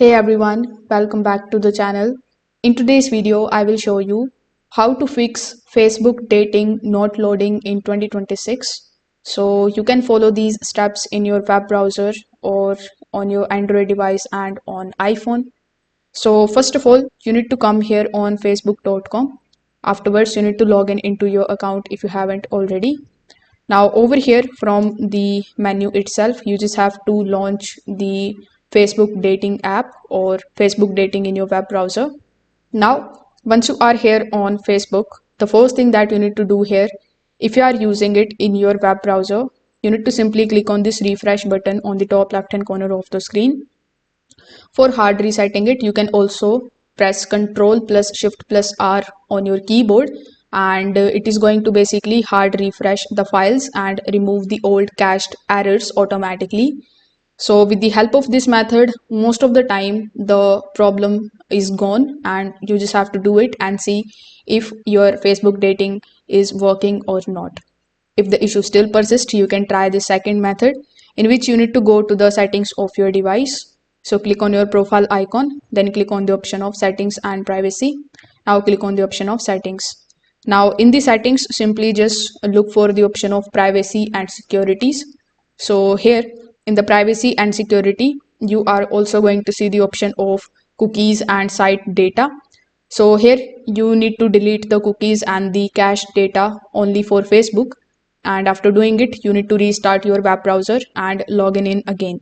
Hey everyone, welcome back to the channel. In today's video, I will show you how to fix Facebook dating not loading in 2026. So you can follow these steps in your web browser or on your Android device and on iPhone. So first of all, you need to come here on facebook.com. Afterwards, you need to log in into your account if you haven't already. Now over here from the menu itself, you just have to launch the Facebook dating app or Facebook dating in your web browser. Now, once you are here on Facebook, the first thing that you need to do here, if you are using it in your web browser, you need to simply click on this refresh button on the top left hand corner of the screen. For hard resetting it, you can also press Ctrl plus Shift plus R on your keyboard, and it is going to basically hard refresh the files and remove the old cached errors automatically. So with the help of this method, most of the time the problem is gone and you just have to do it and see if your Facebook dating is working or not. If the issue still persists, you can try the second method, in which you need to go to the settings of your device. So click on your profile icon, then click on the option of settings and privacy. Now click on the option of settings. Now in the settings, simply just look for the option of privacy and securities. So here in the privacy and security, you are also going to see the option of cookies and site data. So here you need to delete the cookies and the cached data only for Facebook. And after doing it, you need to restart your web browser and log in again.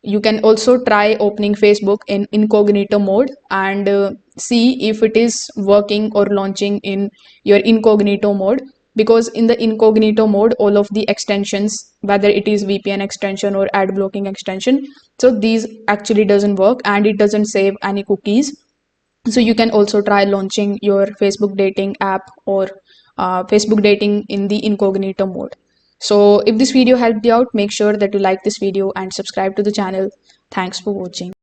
You can also try opening Facebook in incognito mode and see if it is working or launching in your incognito mode, because in the incognito mode all of the extensions, whether it is VPN extension or ad blocking extension, so these actually doesn't work and it doesn't save any cookies. So you can also try launching your Facebook dating app or Facebook dating in the incognito mode. So if this video helped you out, make sure that you like this video and subscribe to the channel. Thanks for watching.